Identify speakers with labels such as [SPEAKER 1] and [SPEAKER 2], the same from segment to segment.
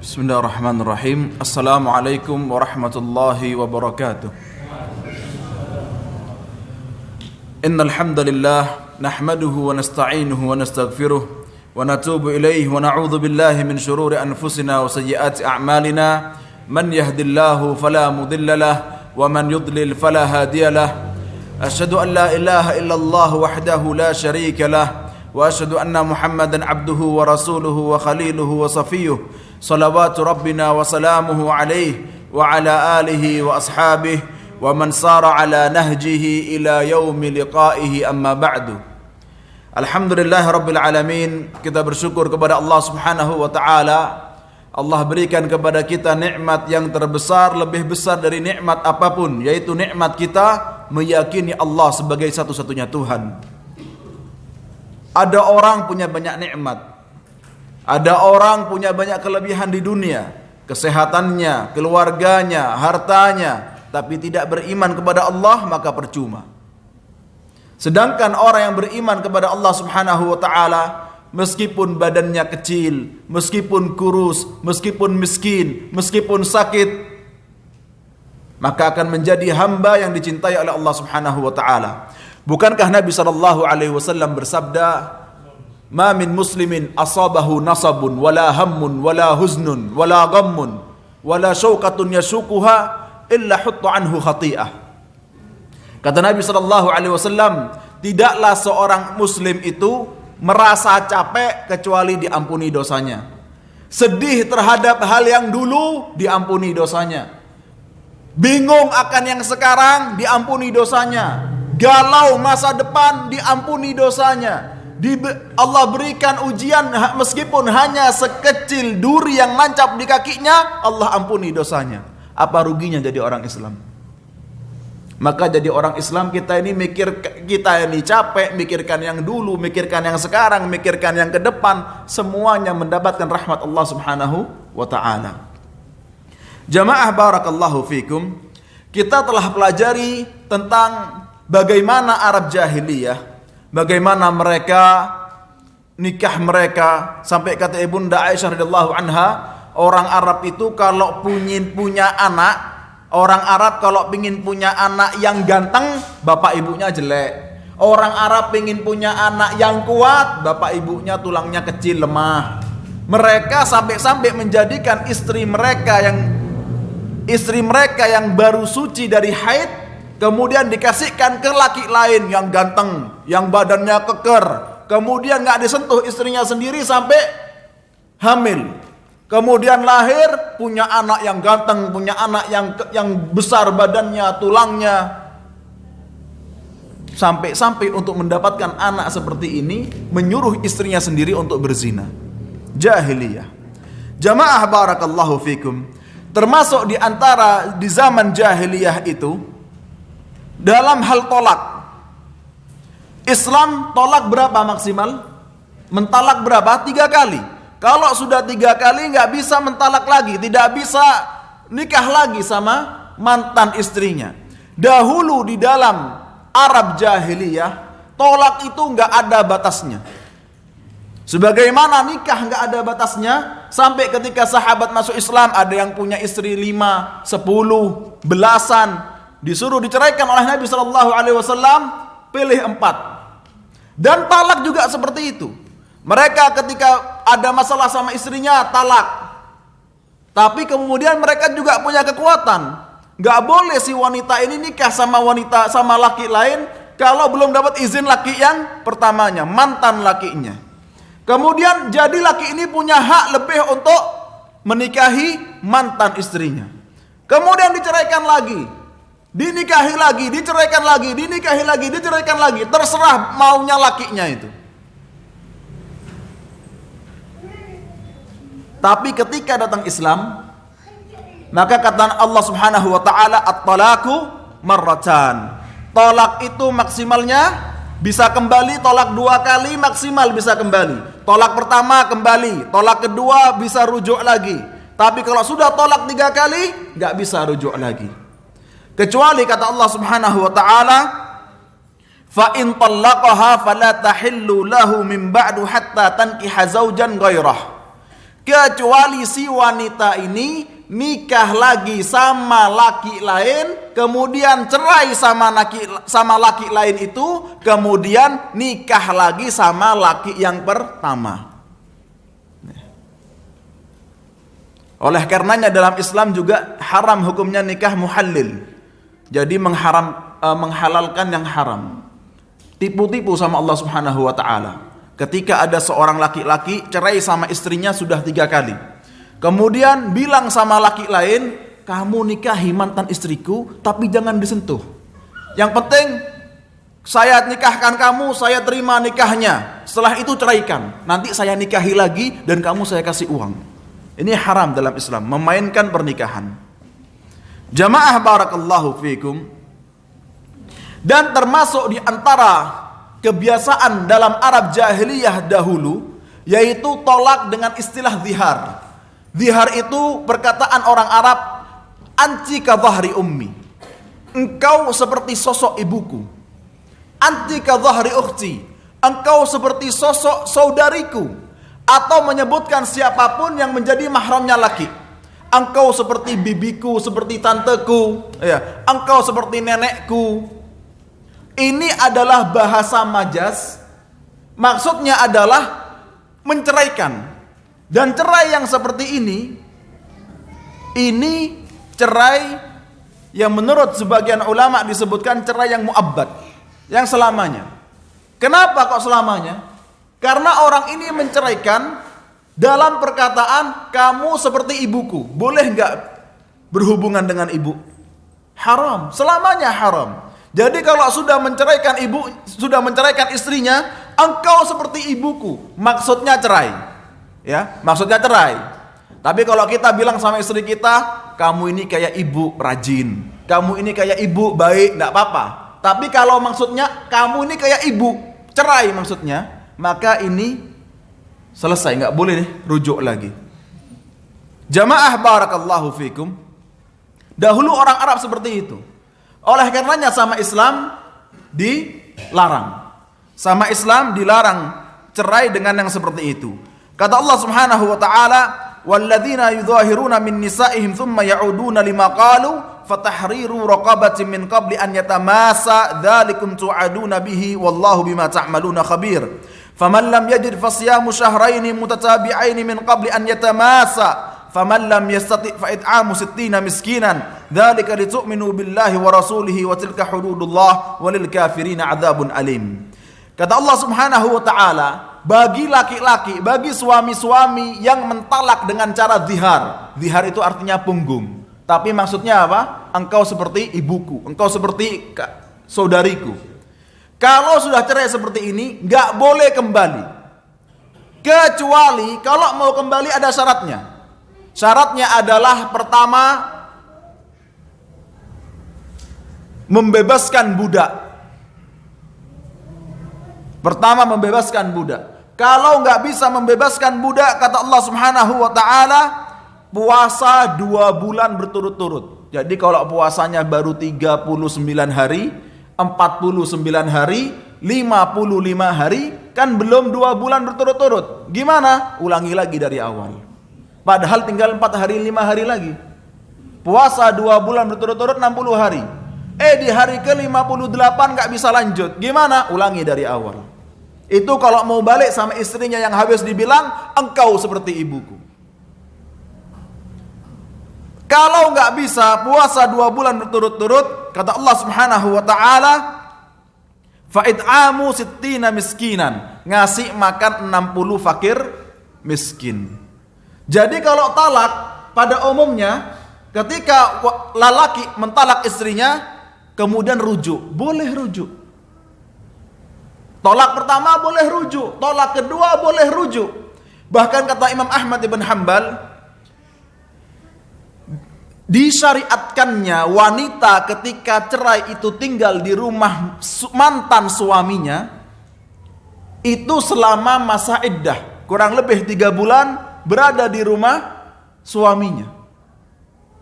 [SPEAKER 1] Bismillahirrahmanirrahim. Assalamualaikum warahmatullahi wabarakatuh. Innal hamdalillah nahmaduhu wa nasta'inuhu wa nastaghfiruh wa natubu ilayhi wa na'udzu billahi min shururi anfusina wa sayyiati a'malina. Man yahdihillahu fala mudilla lahu wa man yudlil fala hadiya lahu. Asyhadu an la ilaha illallah wahdahu la syarika lahu wa asyhadu anna Muhammadan abduhu wa rasuluhu wa khaliluhu wa safiyuh. Salawatu Rabbina wa salamuhu alaihi wa ala alihi wa ashabihi wa man sara ala nahjihi ila yaumi liqaihi amma ba'du. Alhamdulillah Rabbil Alamin. Kita bersyukur kepada Allah Subhanahu wa ta'ala. Allah berikan kepada kita nikmat yang terbesar, lebih besar dari nikmat apapun, yaitu nikmat kita meyakini Allah sebagai satu-satunya Tuhan. Ada orang punya banyak nikmat, ada orang punya banyak kelebihan di dunia, kesehatannya, keluarganya, hartanya, tapi tidak beriman kepada Allah, maka percuma. Sedangkan orang yang beriman kepada Allah Subhanahu wa ta'ala, meskipun badannya kecil, meskipun kurus, meskipun miskin, meskipun sakit, maka akan menjadi hamba yang dicintai oleh Allah Subhanahu wa ta'ala. Bukankah Nabi SAW bersabda, "Ma min muslimin asabahu nasabun wala hammun wala huznun wala ghammun wala syauqatun yasuquha illa hutta anhu khati'ah." Kata Nabi SAW, tidaklah seorang muslim itu merasa capek kecuali diampuni dosanya. Sedih terhadap hal yang dulu, diampuni dosanya. Bingung akan yang sekarang, diampuni dosanya. Galau masa depan, diampuni dosanya. Allah berikan ujian meskipun hanya sekecil duri yang nancap di kakinya, Allah ampuni dosanya. Apa ruginya jadi orang Islam? Maka jadi orang Islam kita ini capek, mikirkan yang dulu, mikirkan yang sekarang, mikirkan yang ke depan, semuanya mendapatkan rahmat Allah Subhanahu wa ta'ala. Jamaah barakallahu fikum, kita telah pelajari tentang bagaimana Arab jahiliyah, bagaimana mereka nikah mereka, sampai kata Ibunda Aisyah radhiyallahu anha, orang Arab itu kalau punya anak, orang Arab kalau pingin punya anak yang ganteng, bapak ibunya jelek. Orang Arab pingin punya anak yang kuat, bapak ibunya tulangnya kecil, lemah. Mereka sampai menjadikan istri mereka yang baru suci dari haid, kemudian dikasihkan ke laki lain yang ganteng, yang badannya keker, kemudian gak disentuh istrinya sendiri sampai hamil, kemudian lahir, punya anak yang ganteng, punya anak yang besar badannya, tulangnya, sampai untuk mendapatkan anak seperti ini menyuruh istrinya sendiri untuk berzina. Jahiliyah. Jamaah barakallahu fikum, termasuk di antara di zaman jahiliyah itu, dalam hal tolak, Islam tolak berapa maksimal? Mentalak berapa? 3 kali. Kalau sudah 3 kali nggak bisa mentalak lagi, tidak bisa nikah lagi sama mantan istrinya. Dahulu di dalam Arab jahiliyah, tolak itu nggak ada batasnya. Sebagaimana nikah nggak ada batasnya, sampai ketika sahabat masuk Islam, ada yang punya istri 5, 10, belasan, disuruh diceraikan oleh Nabi SAW, pilih 4. Dan talak juga seperti itu. Mereka ketika ada masalah sama istrinya, talak. Tapi kemudian mereka juga punya kekuatan. Gak boleh si wanita ini nikah sama laki lain kalau belum dapat izin laki yang pertamanya, mantan lakinya. Kemudian jadi laki ini punya hak lebih untuk menikahi mantan istrinya. Kemudian diceraikan lagi, dinikahi lagi, diceraikan lagi, dinikahi lagi, diceraikan lagi. Terserah maunya lakinya itu. Tapi ketika datang Islam, maka kata Allah Subhanahu wa ta'ala, at-talaku marratan. Tolak itu maksimalnya bisa kembali, tolak 2 kali maksimal bisa kembali. Tolak pertama kembali, tolak kedua bisa rujuk lagi. Tapi kalau sudah tolak 3 kali, gak bisa rujuk lagi. Kecuali kata Allah Subhanahu wa ta'ala, fa in talaqaha fala tahillu lahu min ba'du hatta tankiha zaujan ghairah. kecuali si wanita ini nikah lagi sama laki lain, kemudian cerai sama laki lain itu, kemudian nikah lagi sama laki yang pertama. Oleh karenanya dalam Islam juga haram hukumnya nikah muhallil. Jadi menghalalkan yang haram. Tipu-tipu sama Allah Subhanahu wa taala. Ketika ada seorang laki-laki cerai sama istrinya sudah 3 kali. Kemudian bilang sama laki lain, kamu nikahi mantan istriku, tapi jangan disentuh. Yang penting, saya nikahkan kamu, saya terima nikahnya. Setelah itu ceraikan. Nanti saya nikahi lagi dan kamu saya kasih uang. Ini haram dalam Islam, memainkan pernikahan. Jamaah barakallahu fikum. Dan termasuk di antara kebiasaan dalam Arab jahiliyah dahulu, yaitu tolak dengan istilah zihar. Zihar itu perkataan orang Arab, anti ka dhahri ummi. Engkau seperti sosok ibuku. Anti ka dhahri ukhti. Engkau seperti sosok saudariku. Atau menyebutkan siapapun yang menjadi mahramnya laki. Engkau seperti bibiku, seperti tanteku, ya. Engkau seperti nenekku. Ini adalah bahasa majas. Maksudnya adalah menceraikan. Dan cerai yang seperti ini cerai yang menurut sebagian ulama disebutkan cerai yang muabbad, yang selamanya. Kenapa kok selamanya? Karena orang ini menceraikan dalam perkataan kamu seperti ibuku. Boleh nggak berhubungan dengan ibu? Haram, selamanya haram. Jadi kalau sudah menceraikan istrinya, engkau seperti ibuku, maksudnya cerai. Ya, maksudnya cerai. Tapi kalau kita bilang sama istri kita, kamu ini kayak ibu rajin, kamu ini kayak ibu baik, enggak apa-apa. Tapi kalau maksudnya kamu ini kayak ibu, cerai maksudnya, maka ini selesai, enggak boleh nih rujuk lagi. Jamaah barakallahu fikum. Dahulu orang Arab seperti itu. Oleh karenanya sama Islam dilarang. Sama Islam dilarang cerai dengan yang seperti itu. Kata Allah Subhanahu wa taala, "Walladzina yudhahiruna min nisa'ihim thumma ya'uduna lima qalu fatahriru raqabatin min qabli an yatamassa dzalikum tu'aduna bihi wallahu bima ta'maluna khabir. Faman lam yajid fasiyamu syahrayn mutatabi'ain min qabli an yatamassa faman lam yastati' fa it'amu 60 miskinan dzalika litu'minu billahi wa rasulihi wa tilka hududullah walil kafirina 'adzabun alim." Kata Allah Subhanahu wa taala, bagi laki-laki, bagi suami-suami yang mentalak dengan cara zihar. Zihar itu artinya punggung. Tapi maksudnya apa? Engkau seperti ibuku, engkau seperti saudariku. Kalau sudah cerai seperti ini, nggak boleh kembali. Kecuali kalau mau kembali ada syaratnya. Syaratnya adalah pertama, membebaskan budak. Pertama membebaskan budak. Kalau nggak bisa membebaskan budak, kata Allah Subhanahu wa taala, puasa 2 bulan berturut-turut. Jadi kalau puasanya baru 39 hari, 49 hari, 55 hari, kan belum 2 bulan berturut-turut. Gimana? Ulangi lagi dari awal. Padahal tinggal 4 hari, 5 hari lagi. Puasa 2 bulan berturut-turut 60 hari. Di hari ke-58 nggak bisa lanjut. Gimana? Ulangi dari awal. Itu kalau mau balik sama istrinya yang habis dibilang, engkau seperti ibuku. Kalau nggak bisa puasa 2 bulan berturut-turut, kata Allah Subhanahu wa taala, fa it'amu 60 miskinan, ngasih makan 60 fakir miskin. Jadi kalau talak pada umumnya, ketika lelaki mentalak istrinya, kemudian rujuk, boleh rujuk. Tolak pertama boleh rujuk, tolak kedua boleh rujuk. Bahkan kata Imam Ahmad ibn Hanbal, disyariatkannya wanita ketika cerai itu tinggal di rumah mantan suaminya, itu selama masa iddah, kurang lebih 3 bulan berada di rumah suaminya.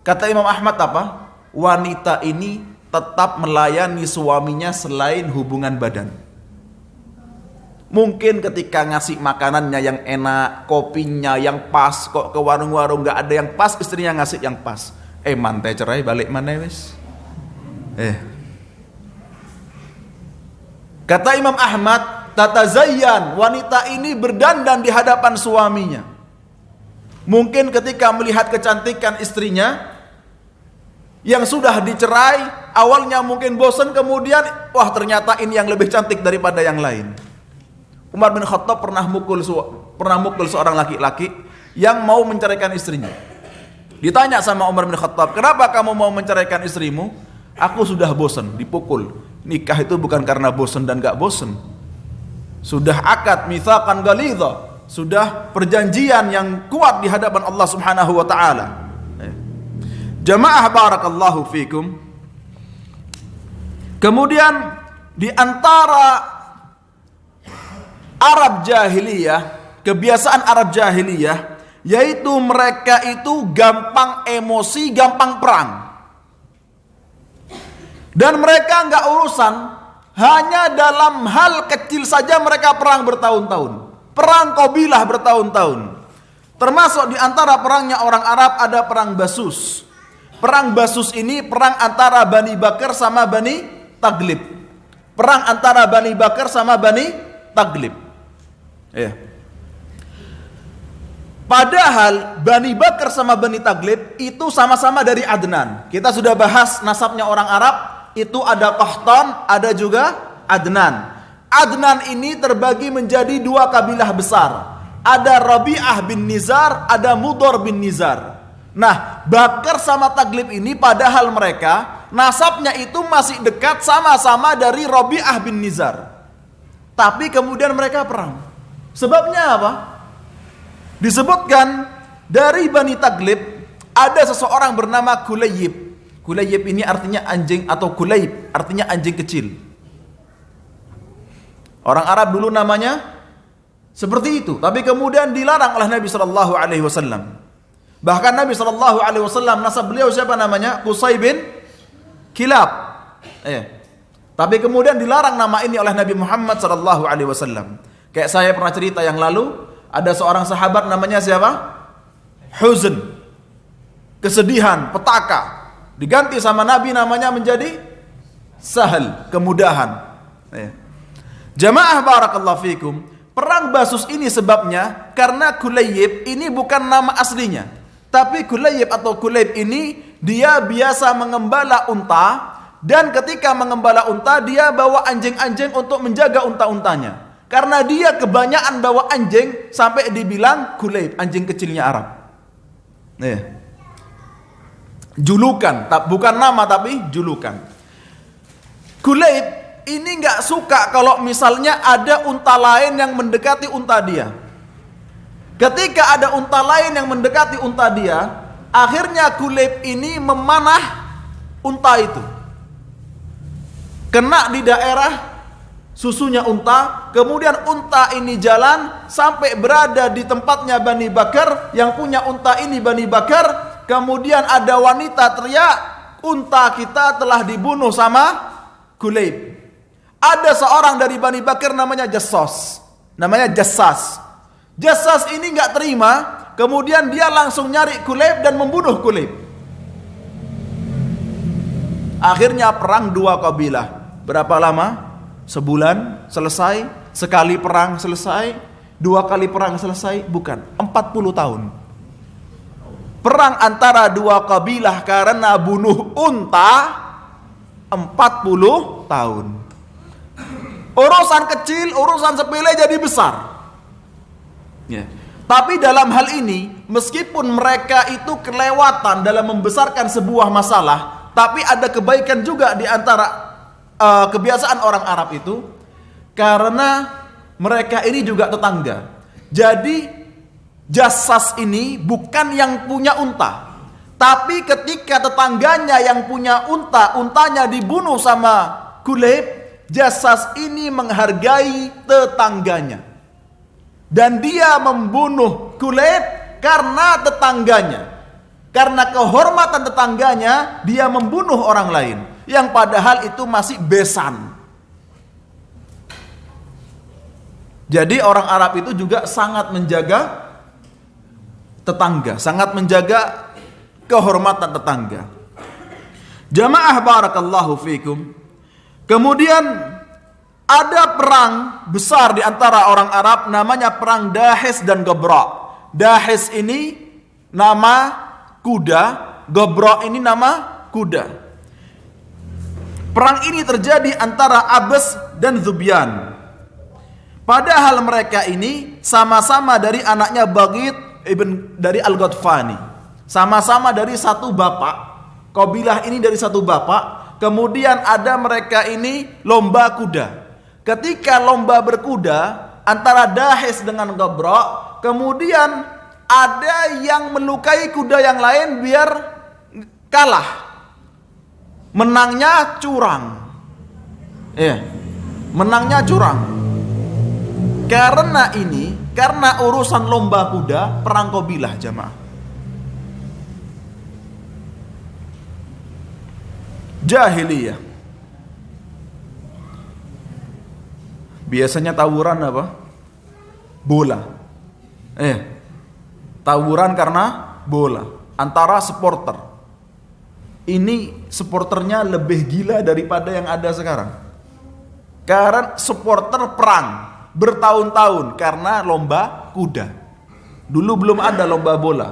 [SPEAKER 1] Kata Imam Ahmad apa? Wanita ini tetap melayani suaminya selain hubungan badan. Mungkin ketika ngasih makanannya yang enak, kopinya yang pas, kok ke warung-warung nggak ada yang pas, istrinya ngasih yang pas. Mantai cerai balik mana wis? Kata Imam Ahmad, tatazayyan, wanita ini berdandan di hadapan suaminya. Mungkin ketika melihat kecantikan istrinya yang sudah dicerai, awalnya mungkin bosan, kemudian wah ternyata ini yang lebih cantik daripada yang lain. Umar bin Khattab pernah mukul seorang laki-laki yang mau menceraikan istrinya. Ditanya sama Umar bin Khattab, kenapa kamu mau menceraikan istrimu? Aku sudah bosan, dipukul. Nikah itu bukan karena bosan dan gak bosan. Sudah akad mitsaqan ghalidha, sudah perjanjian yang kuat di hadapan Allah Subhanahu wa taala. Jamaah barakallahu fikum. Kemudian di antara Arab jahiliyah, kebiasaan Arab jahiliyah, yaitu mereka itu gampang emosi, gampang perang. Dan mereka enggak urusan, hanya dalam hal kecil saja mereka perang bertahun-tahun. Perang qabilah bertahun-tahun. Termasuk di antara perangnya orang Arab ada perang Basus. Perang Basus ini perang antara Bani Bakar sama Bani Taglib. Perang antara Bani Bakar sama Bani Taglib. Padahal Bani Bakar sama Bani Taglib itu sama-sama dari Adnan. Kita sudah bahas nasabnya orang Arab, itu ada Qahtan, ada juga Adnan. Adnan ini terbagi menjadi dua kabilah besar. Ada Rabi'ah bin Nizar, ada Mudhar bin Nizar. Nah, Bakar sama Taglib ini padahal mereka nasabnya itu masih dekat, sama-sama dari Rabi'ah bin Nizar. Tapi kemudian mereka perang. Sebabnya apa? Disebutkan dari Bani Taglib ada seseorang bernama Kulayb. Kulayb ini artinya anjing, atau Kulayb artinya anjing kecil. Orang Arab dulu namanya seperti itu, tapi kemudian dilarang oleh Nabi sallallahu alaihi wasallam. Bahkan Nabi sallallahu alaihi wasallam nasab beliau siapa namanya? Qusay bin Kilab. Tapi kemudian dilarang nama ini oleh Nabi Muhammad sallallahu alaihi wasallam. Kayak saya pernah cerita yang lalu, ada seorang sahabat namanya siapa? Huzn. Kesedihan, petaka. Diganti sama Nabi namanya menjadi Sahal, kemudahan. Jamaah barakallahu fikum. Perang Basus ini sebabnya karena Kulayb ini bukan nama aslinya. Tapi Kulayb atau Kulayb ini dia biasa mengembala unta, dan ketika mengembala unta dia bawa anjing-anjing untuk menjaga unta-untanya. Karena dia kebanyakan bawa anjing sampai dibilang Kulayb, anjing kecilnya Arab. Julukan, bukan nama tapi julukan. Kulayb ini nggak suka kalau misalnya ada unta lain yang mendekati unta dia. Ketika ada unta lain yang mendekati unta dia, akhirnya Kulayb ini memanah unta itu. Kena di daerah susunya unta, kemudian unta ini jalan sampai berada di tempatnya Bani Bakar, yang punya unta ini Bani Bakar, kemudian ada wanita teriak, unta kita telah dibunuh sama Kulayb. Ada seorang dari Bani Bakar namanya Jassas. Jassas ini enggak terima, kemudian dia langsung nyari Kulayb dan membunuh Kulayb. Akhirnya perang dua kabilah. Berapa lama? Sebulan selesai, sekali perang selesai, dua kali perang selesai, bukan, 40 tahun. Perang antara dua kabilah karena bunuh unta 40 tahun. Urusan kecil, urusan sepele jadi besar. Tapi dalam hal ini, meskipun mereka itu kelewatan dalam membesarkan sebuah masalah, tapi ada kebaikan juga di antara kebiasaan orang Arab itu, karena mereka ini juga tetangga. Jadi Jassas ini bukan yang punya unta, tapi ketika tetangganya yang punya unta, untanya dibunuh sama Kulayb, Jassas ini menghargai tetangganya, dan dia membunuh Kulayb karena tetangganya. Karena kehormatan tetangganya, dia membunuh orang lain yang padahal itu masih besan. Jadi orang Arab itu juga sangat menjaga tetangga, sangat menjaga kehormatan tetangga. Jamaah barakallahu fikum. Kemudian ada perang besar di antara orang Arab, namanya perang Dahes dan Gobra. Dahes ini nama kuda, Gobra ini nama kuda. Perang ini terjadi antara Abes dan Zubyan. Padahal mereka ini sama-sama dari anaknya Baghit dari Al-Ghatfani. Sama-sama dari satu bapak. Kabilah ini dari satu bapak. Kemudian ada mereka ini lomba kuda. Ketika lomba berkuda antara Dahes dengan Gobra, kemudian ada yang melukai kuda yang lain biar kalah. Menangnya curang. Menangnya curang. Karena urusan lomba kuda, perang kabilah jamaah. Jahiliyah. Biasanya tawuran apa? Bola. Tawuran karena bola antara supporter. Ini supporternya lebih gila daripada yang ada sekarang. Karena supporter perang bertahun-tahun karena lomba kuda. Dulu belum ada lomba bola,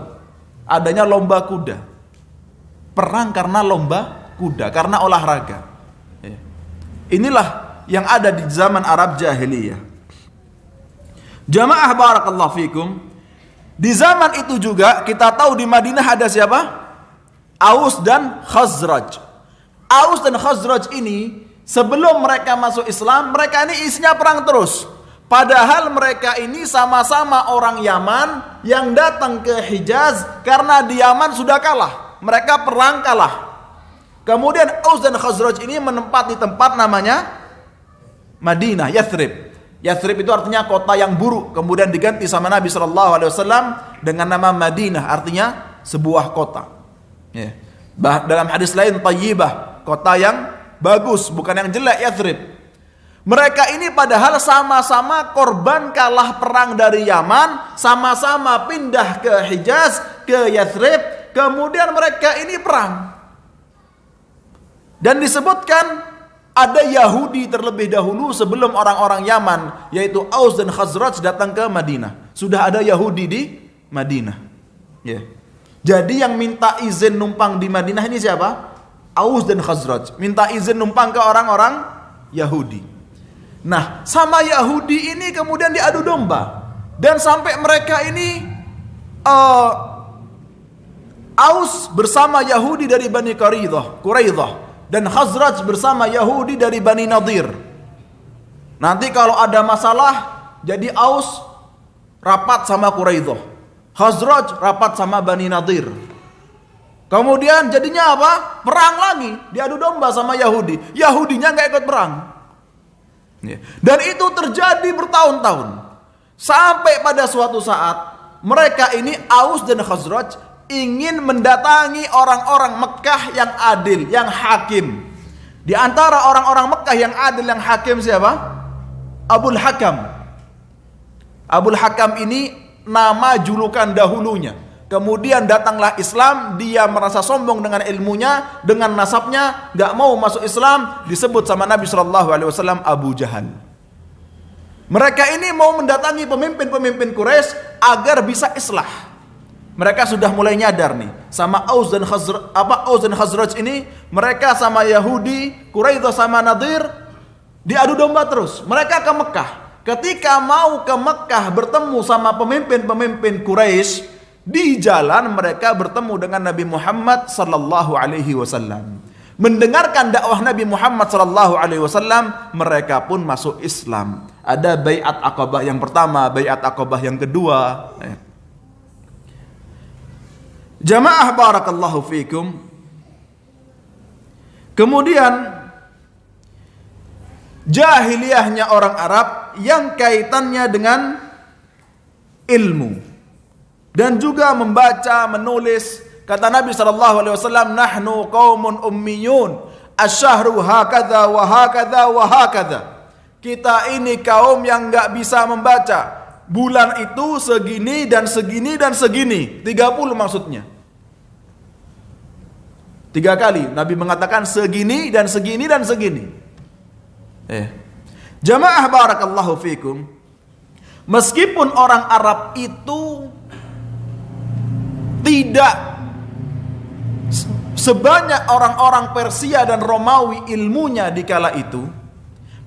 [SPEAKER 1] adanya lomba kuda. Perang karena lomba kuda, karena olahraga. Inilah yang ada di zaman Arab jahiliyah. Jamaah barakallahu fikum. Di zaman itu juga kita tahu di Madinah ada siapa? Aus dan Khazraj. Aus dan Khazraj ini sebelum mereka masuk Islam, mereka ini isinya perang terus. Padahal mereka ini sama-sama orang Yaman yang datang ke Hijaz karena di Yaman sudah kalah. Mereka perang kalah. Kemudian Aus dan Khazraj ini menempati tempat namanya Madinah, Yathrib. Yathrib itu artinya kota yang buruk. Kemudian diganti sama Nabi SAW dengan nama Madinah, artinya sebuah kota. Dalam hadis lain Tayyibah, kota yang bagus, bukan yang jelek, Yathrib. Mereka ini padahal sama-sama korban kalah perang dari Yaman, sama-sama pindah ke Hijaz, ke Yathrib, kemudian mereka ini perang. Dan disebutkan ada Yahudi terlebih dahulu sebelum orang-orang Yaman, yaitu Aus dan Khazraj datang ke Madinah. Sudah ada Yahudi di Madinah. Jadi yang minta izin numpang di Madinah ini siapa? Aus dan Khazraj. Minta izin numpang ke orang-orang Yahudi. Nah, sama Yahudi ini kemudian diadu domba. Dan sampai mereka ini Aus bersama Yahudi dari Bani Quraidah, dan Khazraj bersama Yahudi dari Bani Nadir. Nanti kalau ada masalah, jadi Aus rapat sama Quraidah, Khazraj rapat sama Bani Nadir. Kemudian jadinya apa? Perang lagi, diadu domba sama Yahudi. Yahudinya nggak ikut perang. Dan itu terjadi bertahun-tahun. Sampai pada suatu saat mereka ini Aus dan Khazraj ingin mendatangi orang-orang Mekah yang adil, yang hakim. Di antara orang-orang Mekah yang adil, yang hakim siapa? Abul Hakam. Abul Hakam ini nama julukan dahulunya. Kemudian datanglah Islam, dia merasa sombong dengan ilmunya, dengan nasabnya, gak mau masuk Islam, disebut sama Nabi SAW Abu Jahal. Mereka ini mau mendatangi pemimpin-pemimpin Quraisy agar bisa islah. Mereka sudah mulai nyadar nih, sama Aus dan Khazraj ini, mereka sama Yahudi, Quraidah sama Nadir, diadu domba terus. Mereka ke Mekah. Ketika mau ke Mekah bertemu sama pemimpin-pemimpin Quraisy, di jalan mereka bertemu dengan Nabi Muhammad sallallahu alaihi wasallam. Mendengarkan dakwah Nabi Muhammad sallallahu alaihi wasallam, mereka pun masuk Islam. Ada baiat Aqabah yang pertama, baiat Aqabah yang kedua. Jamaah barakallahu fikum. Kemudian jahiliyahnya orang Arab yang kaitannya dengan ilmu dan juga membaca, menulis. Kata Nabi SAW, nahnu qaumun ummiyun, asyahru hakadha wa hakadha wa hakadha. kita ini kaum yang nggak bisa membaca. Bulan itu segini dan segini dan segini. 30 maksudnya. 3 kali Nabi mengatakan segini dan segini dan segini. Jamaah barakallahu fikum. Meskipun orang Arab itu tidak sebanyak orang-orang Persia dan Romawi ilmunya di kala itu,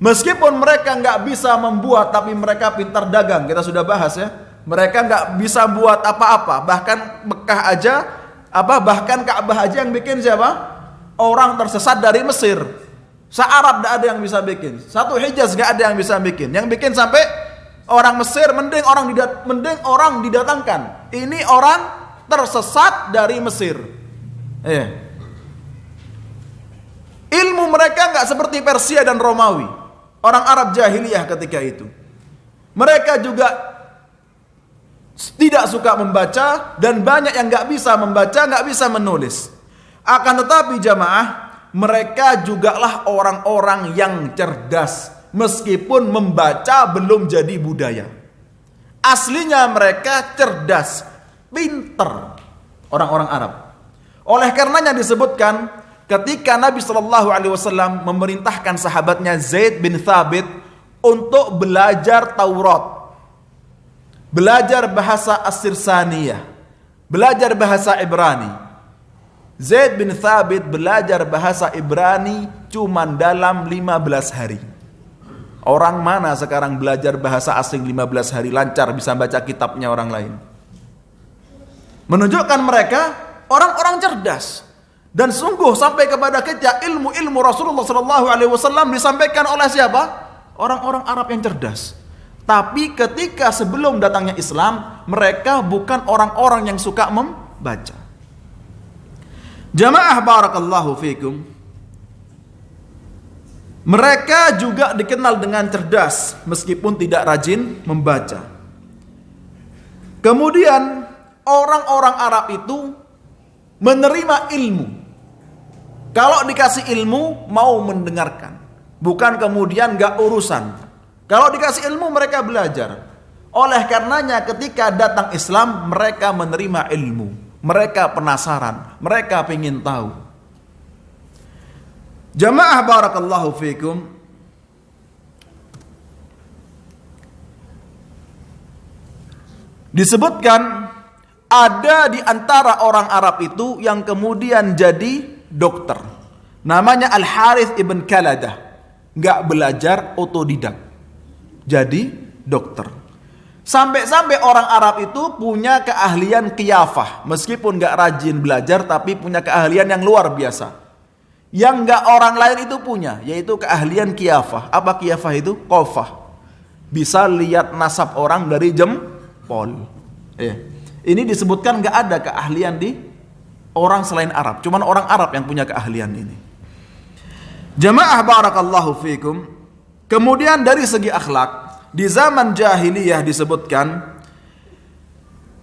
[SPEAKER 1] meskipun mereka nggak bisa membuat, tapi mereka pintar dagang. Kita sudah bahas ya. Mereka nggak bisa buat apa-apa, bahkan Mekah aja, bahkan Ka'bah aja yang bikin siapa? Orang tersesat dari Mesir. Se-Arab nggak ada yang bisa bikin. Satu Hijaz nggak ada yang bisa bikin. Yang bikin sampai orang Mesir mending orang didatangkan. Ini orang tersesat dari Mesir. Ilmu mereka nggak seperti Persia dan Romawi. Orang Arab jahiliyah ketika itu. Mereka juga tidak suka membaca dan banyak yang nggak bisa membaca, nggak bisa menulis. Akan tetapi jamaah, mereka jugalah orang-orang yang cerdas. Meskipun membaca belum jadi budaya. Aslinya mereka cerdas, pinter orang-orang Arab. Oleh karenanya disebutkan ketika Nabi SAW memerintahkan sahabatnya Zaid bin Thabit untuk belajar Taurat, belajar bahasa As-Sirsaniyah, belajar bahasa Ibrani. Zaid bin Thabit belajar bahasa Ibrani cuma dalam 15 hari. Orang mana sekarang belajar bahasa asing 15 hari lancar bisa baca kitabnya orang lain? Menunjukkan mereka orang-orang cerdas. Dan sungguh sampai kepada kita ilmu-ilmu Rasulullah SAW disampaikan oleh siapa? Orang-orang Arab yang cerdas. Tapi ketika sebelum datangnya Islam, mereka bukan orang-orang yang suka membaca. Jamaah barakallahu fikum. Mereka juga dikenal dengan cerdas meskipun tidak rajin membaca. Kemudian orang-orang Arab itu menerima ilmu. Kalau dikasih ilmu mau mendengarkan, bukan kemudian gak urusan. Kalau dikasih ilmu mereka belajar. Oleh karenanya ketika datang Islam mereka menerima ilmu. Mereka penasaran, mereka ingin tahu. Jamaah barakallahu fikum. Disebutkan ada di antara orang Arab itu yang kemudian jadi dokter. Namanya Al-Harith ibn Kaladah. Nggak belajar, otodidak. Jadi dokter. Sampai-sampai orang Arab itu punya keahlian qiyafah. Meskipun nggak rajin belajar tapi punya keahlian yang luar biasa. Yang nggak orang lain itu punya, yaitu keahlian qiyafah. Apa qiyafah itu? Qafah. Bisa lihat nasab orang dari jempol. Ini disebutkan nggak ada keahlian di orang selain Arab. Cuman orang Arab yang punya keahlian ini. Jamaah barakallahu fikum. Kemudian dari segi akhlak, di zaman jahiliyah disebutkan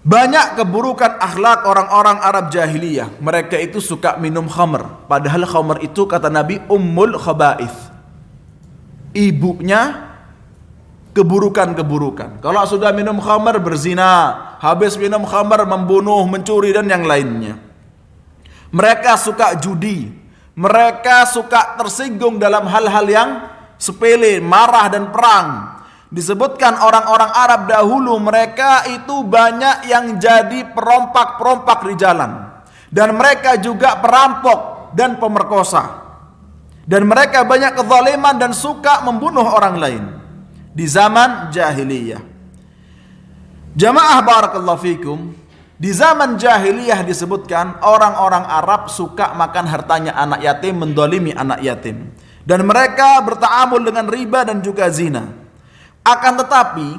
[SPEAKER 1] banyak keburukan akhlak orang-orang Arab jahiliyah. Mereka itu suka minum khamr. Padahal khamr itu kata Nabi ummul khaba'ith. Ibunya keburukan-keburukan. Kalau sudah minum khamr berzina, habis minum khamr membunuh, mencuri dan yang lainnya. Mereka suka judi. Mereka suka tersinggung dalam hal-hal yang sepele, marah dan perang. Disebutkan orang-orang Arab dahulu mereka itu banyak yang jadi perompak-perompak di jalan. Dan mereka juga perampok dan pemerkosa. Dan mereka banyak kezaliman dan suka membunuh orang lain. Di zaman jahiliyah. Jamaah barakallahu fikum. Di zaman jahiliyah disebutkan orang-orang Arab suka makan hartanya anak yatim, mendolimi anak yatim. Dan mereka bertaamul dengan riba dan juga zina. Akan tetapi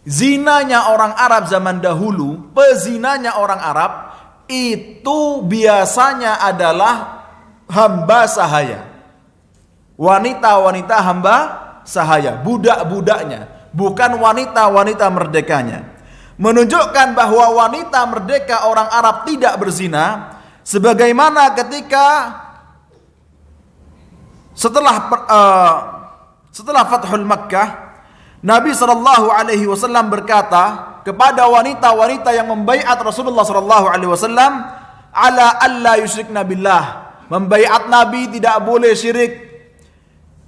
[SPEAKER 1] zinanya orang Arab zaman dahulu, pezinanya orang Arab itu biasanya adalah hamba sahaya. Wanita-wanita hamba sahaya, budak-budaknya, bukan wanita-wanita merdekanya. Menunjukkan bahwa wanita merdeka orang Arab tidak berzina, sebagaimana ketika setelah Fathul Makkah, Nabi SAW berkata kepada wanita-wanita yang membaiat Rasulullah SAW, ala alla yusyrikna billah, membaiat Nabi tidak boleh syirik,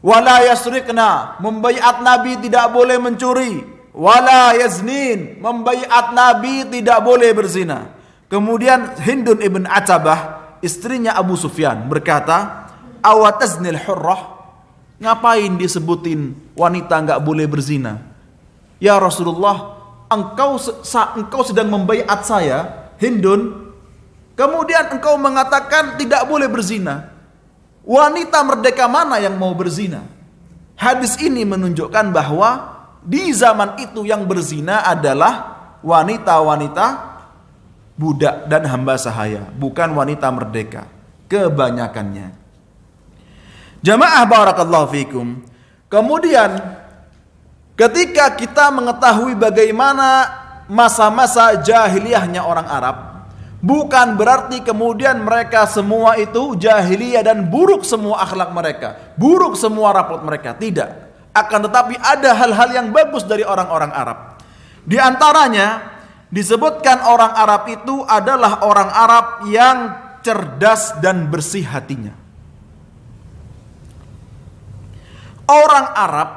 [SPEAKER 1] wala yasrikna, membaiat Nabi tidak boleh mencuri, wala yaznin, membaiat Nabi tidak boleh berzina. Kemudian Hindun ibn Atabah, istrinya Abu Sufyan, berkata, awataznil hurrah, ngapain disebutin wanita nggak boleh berzina? Ya Rasulullah, engkau sedang membaiat saya, Hindun, kemudian engkau mengatakan tidak boleh berzina. Wanita merdeka mana yang mau berzina? Hadis ini menunjukkan bahwa di zaman itu yang berzina adalah wanita-wanita budak dan hamba sahaya, bukan wanita merdeka kebanyakannya. Jamaah barakallahu fikum. Kemudian ketika kita mengetahui bagaimana masa-masa jahiliyahnya orang Arab, bukan berarti kemudian mereka semua itu jahiliyah dan buruk semua akhlak mereka, buruk semua rapot mereka, tidak. Akan tetapi ada hal-hal yang bagus dari orang-orang Arab. Di antaranya disebutkan orang Arab itu adalah orang Arab yang cerdas dan bersih hatinya. Orang Arab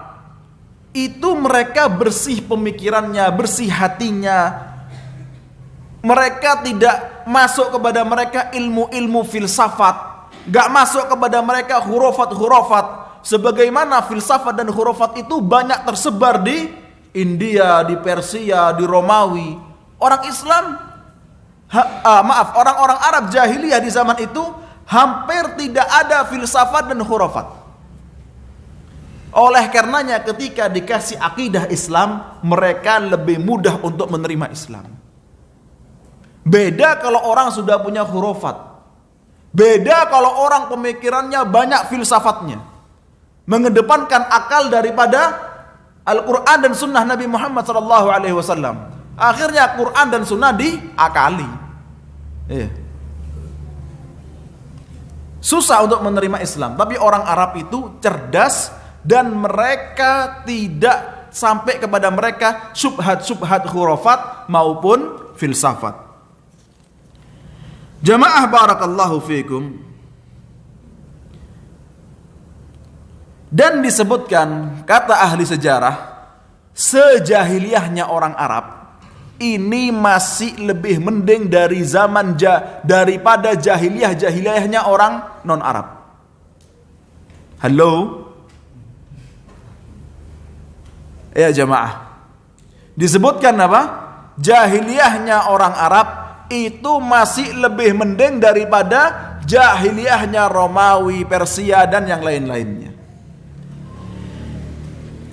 [SPEAKER 1] itu mereka bersih pemikirannya, bersih hatinya. Mereka tidak masuk kepada mereka ilmu-ilmu filsafat, gak masuk kepada mereka hurufat-hurufat. Sebagaimana filsafat dan hurufat itu banyak tersebar di India, di Persia, di Romawi. Orang Islam, orang-orang Arab jahiliyah di zaman itu hampir tidak ada filsafat dan hurufat. Oleh karenanya ketika dikasih akidah Islam, mereka lebih mudah untuk menerima Islam. Beda kalau orang sudah punya hurufat. Beda kalau orang pemikirannya banyak filsafatnya, mengedepankan akal daripada Al-Quran dan Sunnah Nabi Muhammad SAW. Akhirnya Quran dan Sunnah diakali. Susah untuk menerima Islam. Tapi orang Arab itu cerdas, dan mereka tidak sampai kepada mereka syubhat-syubhat hurufat maupun filsafat. Jamaah barakallahu fikum. Dan disebutkan kata ahli sejarah, sejahiliyahnya orang Arab ini masih lebih mending dari zaman daripada jahiliyahnya orang non Arab. Halo? Ya jamaah, disebutkan apa? Jahiliyahnya orang Arab itu masih lebih mending daripada jahiliyahnya Romawi, Persia dan yang lain-lainnya.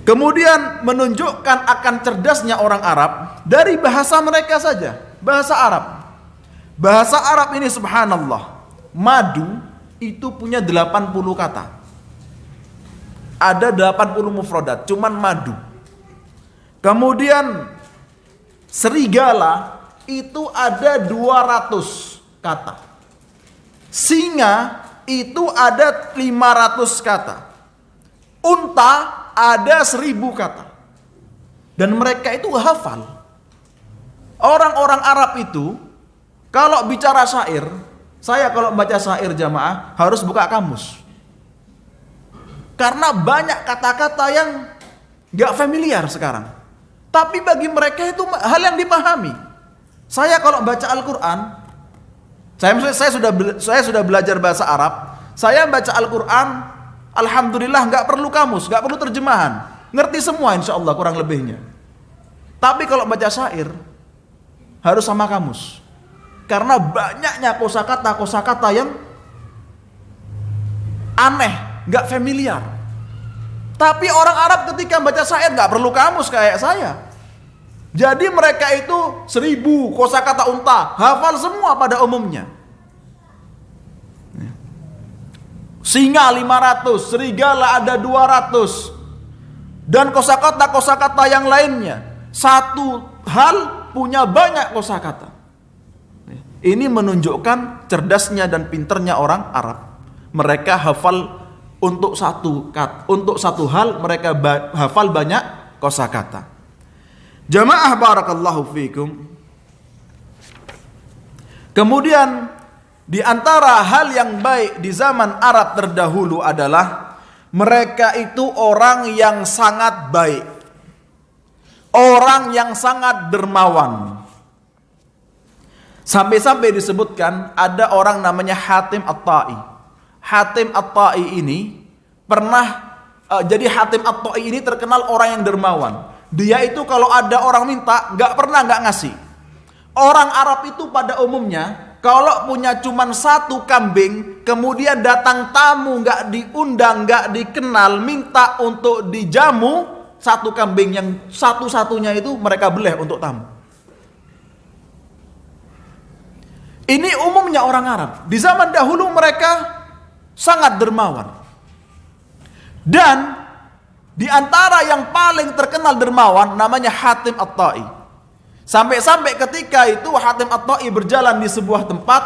[SPEAKER 1] Kemudian menunjukkan akan cerdasnya orang Arab dari bahasa mereka saja, bahasa Arab. Bahasa Arab ini subhanallah, madu itu punya 80 kata. Ada 80 mufradat, cuman madu. Kemudian serigala itu ada 200 kata. Singa itu ada 500 kata. Unta ada 1000 kata. Dan mereka itu hafal. Orang-orang Arab itu kalau bicara syair, saya kalau baca syair jamaah harus buka kamus. Karena banyak kata-kata yang gak familiar sekarang. Tapi bagi mereka itu hal yang dipahami. Saya kalau baca Al-Quran, saya sudah belajar bahasa Arab. Saya baca Al-Quran, alhamdulillah nggak perlu kamus, nggak perlu terjemahan, ngerti semua insya Allah kurang lebihnya. Tapi kalau baca syair harus sama kamus, karena banyaknya kosakata yang aneh, nggak familiar. Tapi orang Arab ketika baca syair nggak perlu kamus kayak saya. Jadi mereka itu 1000 kosakata unta, hafal semua pada umumnya. Singa 500, serigala ada 200. Dan kosakata yang lainnya. Satu hal punya banyak kosakata. Ini menunjukkan cerdasnya dan pinternya orang Arab. Mereka hafal untuk satu hal mereka hafal banyak kosakata. Jamaah barakallahu fikum. Kemudian di antara hal yang baik di zaman Arab terdahulu adalah mereka itu orang yang sangat baik. Orang yang sangat dermawan. Sampai-sampai disebutkan ada orang namanya Hatim At-Ta'i. Hatim At-Ta'i ini jadi Hatim At-Ta'i ini terkenal orang yang dermawan. Dia itu kalau ada orang minta nggak pernah nggak ngasih. Orang Arab itu pada umumnya kalau punya cuman satu kambing, kemudian datang tamu nggak diundang, nggak dikenal, minta untuk dijamu, satu kambing yang satu-satunya itu mereka beleh untuk tamu. Ini umumnya orang Arab. Di zaman dahulu mereka sangat dermawan. Dan di antara yang paling terkenal dermawan namanya Hatim At-Ta'i. Sampai-sampai ketika itu Hatim At-Ta'i berjalan di sebuah tempat,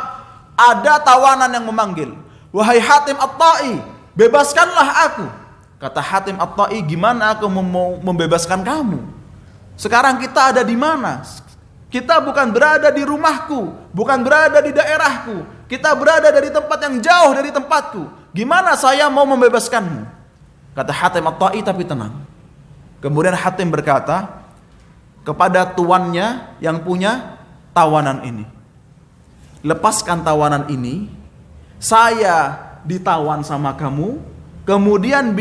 [SPEAKER 1] ada tawanan yang memanggil, "Wahai Hatim At-Ta'i, bebaskanlah aku." Kata Hatim At-Ta'i, "Gimana aku mau membebaskan kamu? Sekarang kita ada di mana? Kita bukan berada di rumahku, bukan berada di daerahku. Kita berada dari tempat yang jauh dari tempatku. Gimana saya mau membebaskanmu?" Kata Hatim At-Ta'i, "Tapi tenang." Kemudian Hatim berkata kepada tuannya yang punya tawanan ini, "Lepaskan tawanan ini, saya ditawan sama kamu, kemudian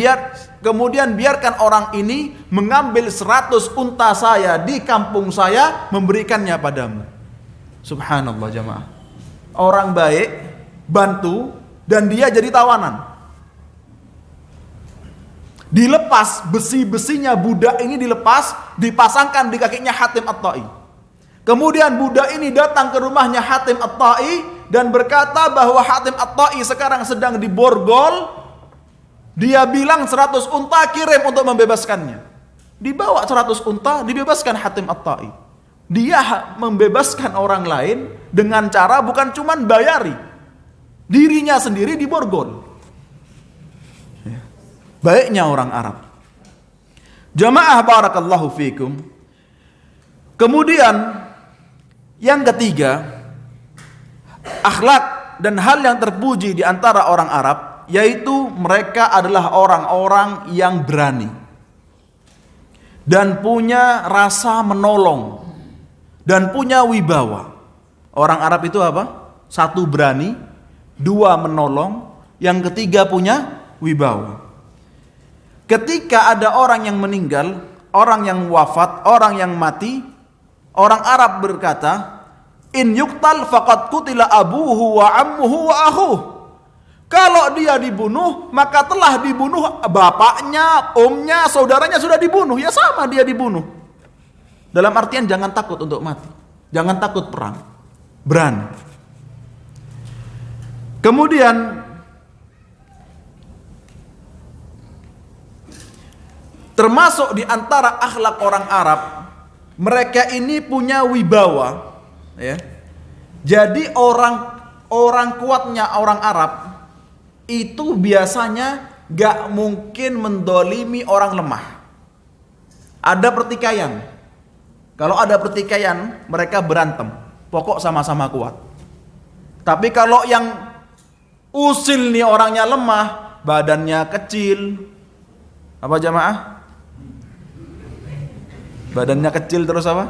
[SPEAKER 1] biarkan orang ini mengambil 100 unta saya di kampung saya, memberikannya padamu." Subhanallah jamaah. Orang baik, bantu, dan dia jadi tawanan. Dilepas besi-besinya budak ini, dilepas, dipasangkan di kakinya Hatim At-Ta'i. Kemudian budak ini datang ke rumahnya Hatim At-Ta'i dan berkata bahwa Hatim At-Ta'i sekarang sedang diborgol. Dia bilang 100 unta kirim untuk membebaskannya. Dibawa 100 unta, dibebaskan Hatim At-Ta'i. Dia membebaskan orang lain dengan cara bukan cuman bayari, dirinya sendiri diborgol. Baiknya orang Arab. Jamaah barakallahu fikum. Kemudian yang ketiga, akhlak dan hal yang terpuji di antara orang Arab, yaitu mereka adalah orang-orang yang berani dan punya rasa menolong dan punya wibawa. Orang Arab itu apa? Satu berani, dua menolong, yang ketiga punya wibawa. Ketika ada orang yang meninggal, orang yang wafat, orang yang mati, orang Arab berkata, "In yuqtal faqad qutila abuhu wa ammuhu wa akhuh." Kalau dia dibunuh, maka telah dibunuh bapaknya, omnya, saudaranya sudah dibunuh. Ya sama, dia dibunuh. Dalam artian jangan takut untuk mati. Jangan takut perang. Berani. Kemudian termasuk di antara akhlak orang Arab, mereka ini punya wibawa, ya. Jadi orang kuatnya orang Arab itu biasanya gak mungkin mendolimi orang lemah. Ada pertikaian. Kalau ada pertikaian, mereka berantem. Pokok sama-sama kuat. Tapi kalau yang usil nih orangnya lemah, badannya kecil, apa jamaah? Badannya kecil terus apa?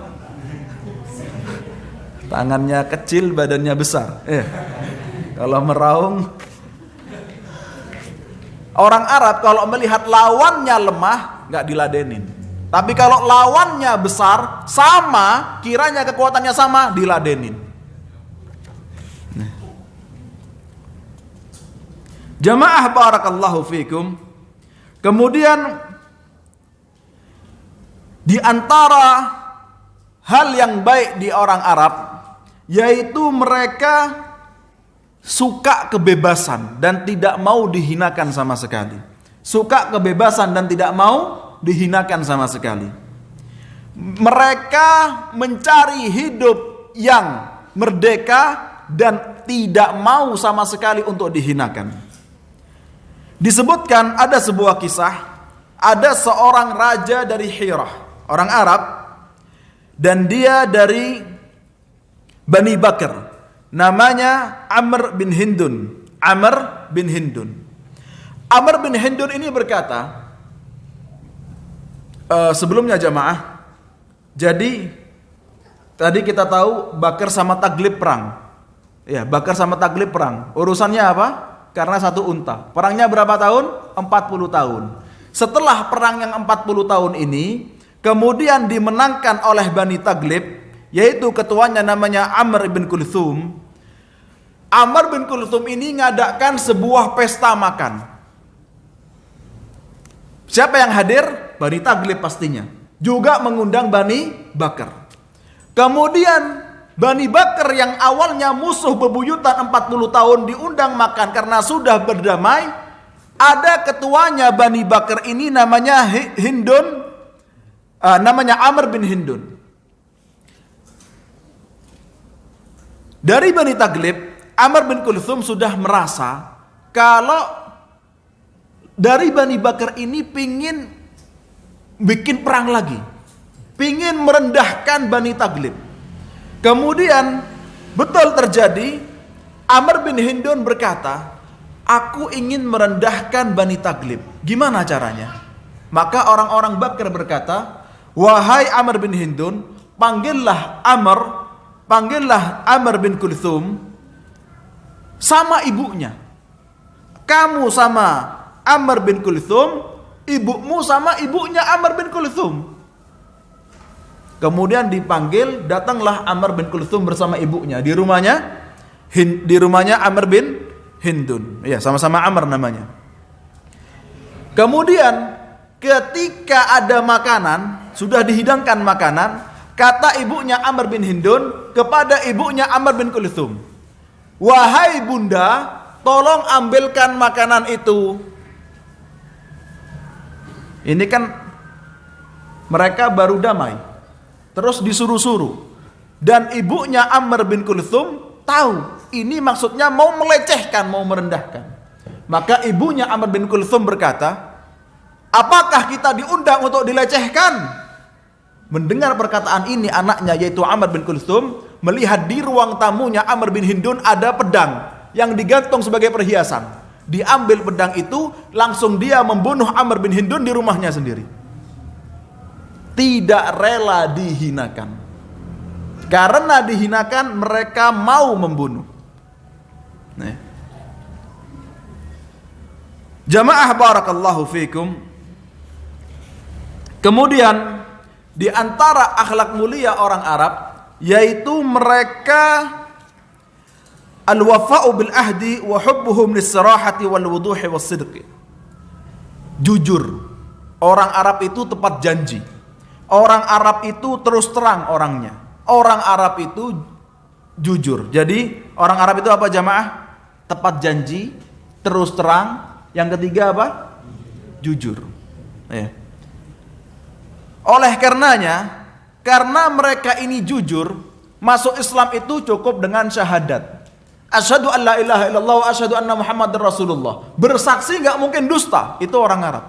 [SPEAKER 1] Tangannya kecil, badannya besar. Kalau meraung. Orang Arab kalau melihat lawannya lemah, nggak diladenin. Tapi kalau lawannya besar, sama, kiranya kekuatannya sama, diladenin. Jamaah barakallahu fikum. Kemudian di antara hal yang baik di orang Arab, yaitu mereka suka kebebasan dan tidak mau dihinakan sama sekali. Suka kebebasan dan tidak mau dihinakan sama sekali. Mereka mencari hidup yang merdeka dan tidak mau sama sekali untuk dihinakan. Disebutkan ada sebuah kisah, ada seorang raja dari Hirah, orang Arab, dan dia dari Bani Bakr, namanya Amr bin Hindun. Amr bin Hindun. Amr bin Hindun ini berkata, sebelumnya jamaah, jadi tadi kita tahu Bakar sama Taglib perang. Ya, Bakar sama Taglib perang. Urusannya apa? Karena satu unta. Perangnya berapa tahun? 40 tahun. Setelah perang yang 40 tahun ini, kemudian dimenangkan oleh Bani Taglib, yaitu ketuanya namanya Amr bin Kulthum. Amr bin Kulthum ini ngadakan sebuah pesta makan. Siapa yang hadir? Bani Taglib pastinya. Juga mengundang Bani Bakar. Kemudian Bani Bakar yang awalnya musuh bebuyutan 40 tahun diundang makan karena sudah berdamai. Ada ketuanya Bani Bakar ini namanya Hindun, namanya Amr bin Hindun. Dari Bani Taglib, Amr bin Kulthum sudah merasa kalau dari Bani Bakar ini pingin bikin perang lagi, pingin merendahkan Bani Taglib. Kemudian betul terjadi, Amr bin Hindun berkata, aku ingin merendahkan Bani Taglib. Gimana caranya? Maka orang-orang Bakar berkata, wahai Amr bin Hindun, panggillah Amr bin Kulthum sama ibunya. Kamu sama Amr bin Kulthum, ibumu sama ibunya Amr bin Kulthum. Kemudian dipanggil, datanglah Amr bin Kulthum bersama ibunya di rumahnya Amr bin Hindun. Ya, sama-sama Amr namanya. Kemudian ketika ada makanan, sudah dihidangkan makanan, kata ibunya Amr bin Hindun kepada ibunya Amr bin Kulthum, wahai bunda, tolong ambilkan makanan itu. Ini kan mereka baru damai, terus disuruh-suruh. Dan ibunya Amr bin Kulthum tahu ini maksudnya mau melecehkan, mau merendahkan. Maka ibunya Amr bin Kulthum berkata, apakah kita diundang untuk dilecehkan? Mendengar perkataan ini anaknya yaitu Amr bin Kulthum melihat di ruang tamunya Amr bin Hindun ada pedang yang digantung sebagai perhiasan. Diambil pedang itu, langsung dia membunuh Amr bin Hindun di rumahnya sendiri. Tidak rela dihinakan. Karena dihinakan mereka mau membunuh. Nah. Jamaah barakallahu fikum. Kemudian di antara akhlak mulia orang Arab, yaitu mereka al-wafa'u bil ahdi wa hubbuhum lis-sarahati wal wuduhi was-sidqi. Jujur. Orang Arab itu tepat janji. Orang Arab itu terus terang orangnya. Orang Arab itu jujur. Jadi orang Arab itu apa jamaah? Tepat janji, terus terang. Yang ketiga apa? Jujur. Ya. Oleh karenanya, karena mereka ini jujur, masuk Islam itu cukup dengan syahadat. Asyhadu an la ilaha illallah wa asyhadu anna Muhammadar Rasulullah. Bersaksi enggak mungkin dusta, itu orang Arab.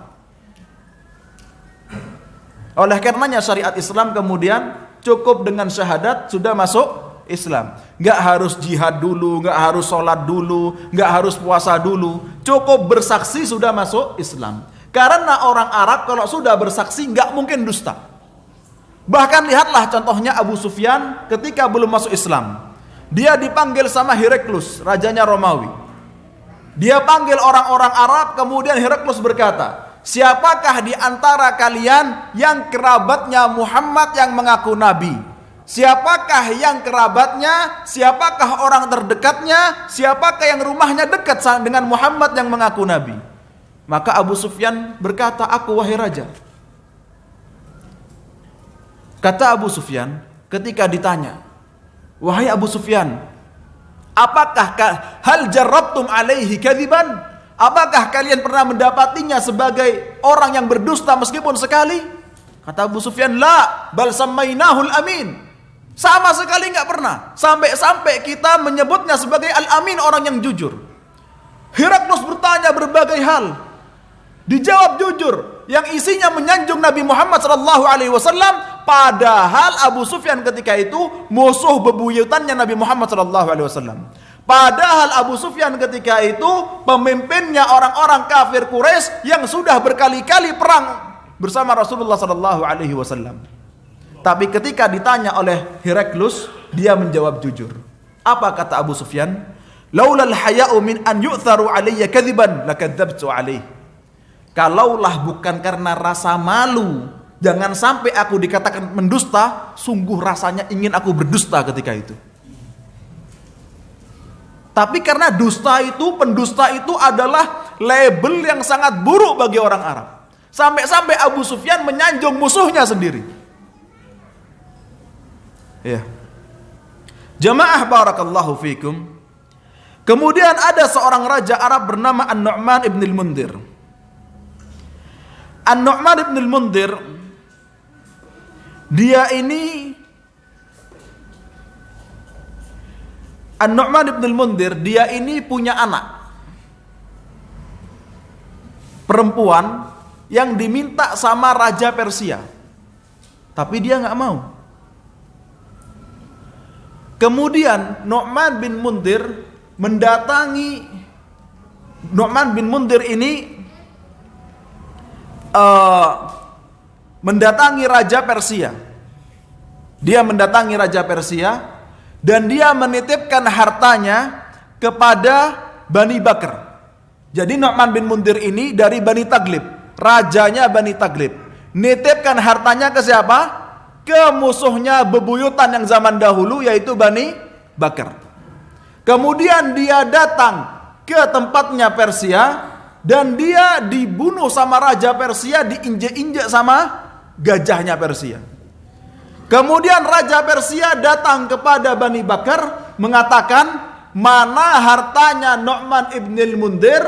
[SPEAKER 1] Oleh karenanya syariat Islam kemudian cukup dengan syahadat sudah masuk Islam. Enggak harus jihad dulu, enggak harus sholat dulu, enggak harus puasa dulu. Cukup bersaksi sudah masuk Islam. Karena orang Arab kalau sudah bersaksi enggak mungkin dusta. Bahkan lihatlah contohnya Abu Sufyan ketika belum masuk Islam. Dia dipanggil sama Heraklus, rajanya Romawi. Dia panggil orang-orang Arab, kemudian Heraklus berkata, siapakah di antara kalian yang kerabatnya Muhammad yang mengaku nabi? Siapakah yang kerabatnya, siapakah orang terdekatnya, siapakah yang rumahnya dekat dengan Muhammad yang mengaku nabi? Maka Abu Sufyan berkata, aku wahai raja. Kata Abu Sufyan ketika ditanya, wahai Abu Sufyan, apakah hal jarrabtum alaihi kadziban? Apakah kalian pernah mendapatinya sebagai orang yang berdusta meskipun sekali? Kata Abu Sufyan, la, bal sammainahul amin. Sama sekali enggak pernah. Sampai-sampai kita menyebutnya sebagai al-amin, orang yang jujur. Heraklus bertanya berbagai hal. Dijawab jujur, yang isinya menyanjung Nabi Muhammad SAW, padahal Abu Sufyan ketika itu musuh bebuyutannya Nabi Muhammad SAW. Padahal Abu Sufyan ketika itu pemimpinnya orang-orang kafir Quraisy yang sudah berkali-kali perang bersama Rasulullah SAW. Tapi ketika ditanya oleh Heraklus, dia menjawab jujur. Apa kata Abu Sufyan? Laulal haya'u min an yu'tharu alayya kadhiban lakadzabtu alayhi. Kalaulah bukan karena rasa malu, jangan sampai aku dikatakan mendusta, sungguh rasanya ingin aku berdusta ketika itu. Tapi karena dusta itu, pendusta itu adalah label yang sangat buruk bagi orang Arab. Sampai-sampai Abu Sufyan menyanjung musuhnya sendiri. Ya. Jamaah barakallahu fikum. Kemudian ada seorang raja Arab bernama An-Nu'man ibn al-Mundhir. An-Nu'man ibn al-Mundhir, dia ini punya anak perempuan yang diminta sama Raja Persia, tapi dia nggak mau. Kemudian Nu'man bin Mundhir ini mendatangi Raja Persia. Dia mendatangi Raja Persia dan dia menitipkan hartanya kepada Bani Bakr. Jadi Nu'man bin Mundhir ini dari Bani Taglib, rajanya Bani Taglib. Nitipkan hartanya ke siapa? Ke musuhnya bebuyutan yang zaman dahulu, yaitu Bani Bakr. Kemudian dia datang ke tempatnya Persia dan dia dibunuh sama Raja Persia, diinjek-injek sama gajahnya Persia. Kemudian Raja Persia datang kepada Bani Bakr mengatakan, mana hartanya Nu'man ibn al-Mundhir?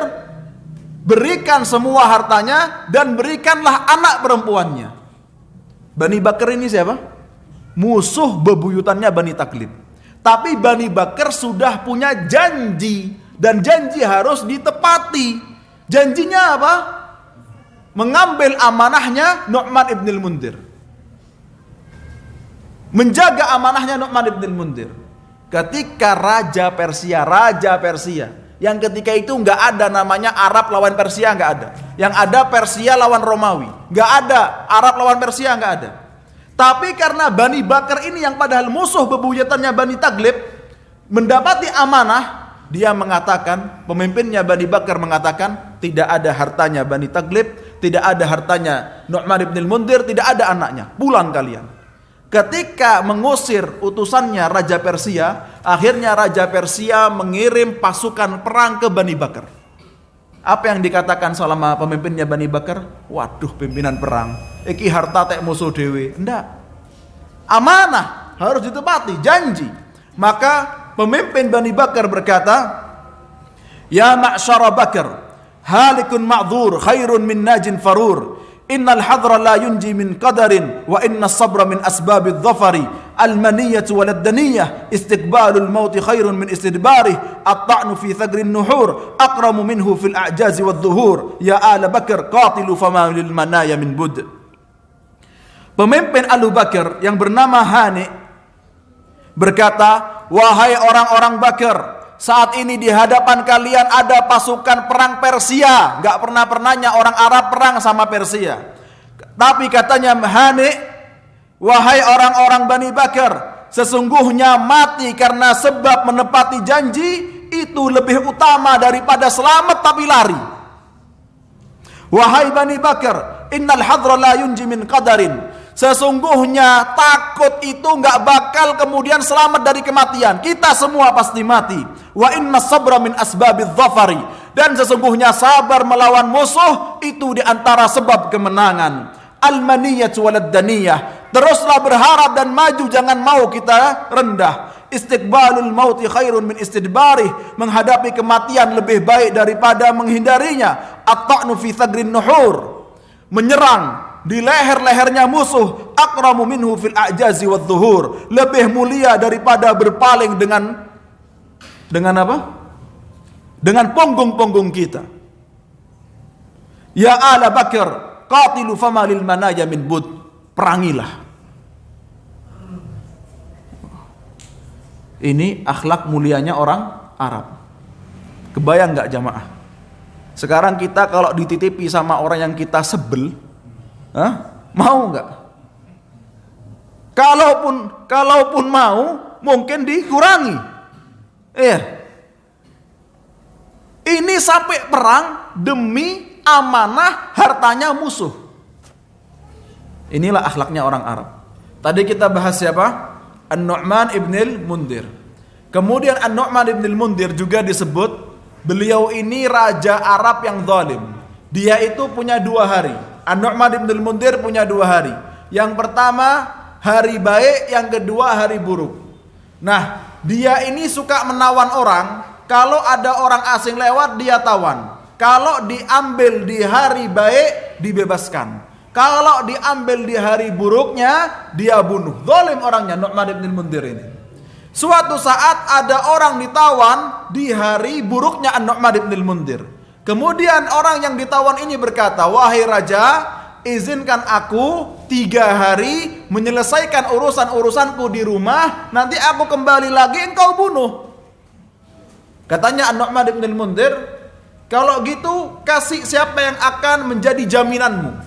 [SPEAKER 1] Berikan semua hartanya dan berikanlah anak perempuannya. Bani Bakr ini siapa? Musuh bebuyutannya Bani Taglib. Tapi Bani Bakr sudah punya janji, dan janji harus ditepati. Janjinya apa? Mengambil amanahnya Nu'man ibn al-Mundhir. Menjaga amanahnya Nu'man ibn al-Mundhir. Ketika Raja Persia, yang ketika itu nggak ada namanya Arab lawan Persia, nggak ada. Yang ada Persia lawan Romawi, nggak ada. Arab lawan Persia, nggak ada. Tapi karena Bani Bakr ini yang padahal musuh bebuyutannya Bani Taglib mendapati amanah, dia mengatakan, pemimpinnya Bani Bakr mengatakan, tidak ada hartanya Bani Taglib, tidak ada hartanya Nu'man ibn al-Mundhir, tidak ada anaknya, pulang kalian. Ketika mengusir utusannya Raja Persia, akhirnya Raja Persia mengirim pasukan perang ke Bani Bakr. Apa yang dikatakan selama pemimpinnya Bani Bakr? Waduh, pimpinan perang, iki harta tek musuh dewe. Enggak, amanah harus ditepati, janji. Maka pemimpin Bani Bakr berkata, ya ma'syara Bakr, halikun ma'dzur khairun min najin farur. Innal hadra la yunji min qadarin wa inna sabra min asbabidh dhafari. Al-maniyatu walad-daniyah istiqbalul mauti khairun min istidbarih. At-ta'nu fi thagrin nuhur aqramu minhu fil a'jazi wadh-dhuhur. Ya ala Bakr qatilu fama lil manaya min bud. Pemimpin Abu Bakr yang bernama Hani berkata, wahai orang-orang Bakr, saat ini di hadapan kalian ada pasukan perang Persia. Gak pernah-pernahnya orang Arab perang sama Persia. Tapi katanya Hani, wahai orang-orang Bani Bakr, sesungguhnya mati karena sebab menepati janji itu lebih utama daripada selamat tapi lari. Wahai Bani Bakr, innal hadra la yunji min qadarin. Sesungguhnya takut itu nggak bakal kemudian selamat dari kematian. Kita semua pasti mati. Wa inna sabra min asbabidh dhafari. Dan sesungguhnya sabar melawan musuh itu diantara sebab kemenangan. Al-maniyatu walad-daniyah. Teruslah berharap dan maju, jangan mau kita rendah. Istiqbalul mauti khairun min istidbarih. Menghadapi kematian lebih baik daripada menghindarinya. At-ta'nu fi thagrin nuhur. Menyerang di leher-lehernya musuh, akramu minhu fil a'jazi wadh-dhuhur, lebih mulia daripada berpaling dengan apa? Dengan punggung-punggung kita. Ya ala Bakr, qatilu fama lil manaya min bud. Perangilah. Ini akhlak mulianya orang Arab. Kebayang nggak jamaah? Sekarang kita kalau dititipi sama orang yang kita sebel, mau nggak? Kalaupun mau, mungkin dikurangi. Iya. Ini sampai perang demi amanah hartanya musuh. Inilah akhlaknya orang Arab. Tadi kita bahas siapa? An-Nu'man ibn al-Mundhir. Kemudian An-Nu'man ibn al-Mundhir juga disebut, beliau ini raja Arab yang zalim. Dia itu punya 2 hari. An-Nu'man ibn al-Mundhir punya 2 hari. Yang pertama hari baik, yang kedua hari buruk. Nah, dia ini suka menawan orang. Kalau ada orang asing lewat, dia tawan. Kalau diambil di hari baik, dibebaskan. Kalau diambil di hari buruknya, dia bunuh. Zalim orangnya, Nu'man ibn al-Mundhir ini. Suatu saat ada orang ditawan di hari buruknya An-Nu'man ibn al-Mundhir. Kemudian orang yang ditawan ini berkata, wahai raja, izinkan aku 3 hari menyelesaikan urusan-urusanku di rumah, nanti aku kembali lagi engkau bunuh. Katanya An-Nu'man ibn al-Mundhir, kalau gitu kasih siapa yang akan menjadi jaminanmu?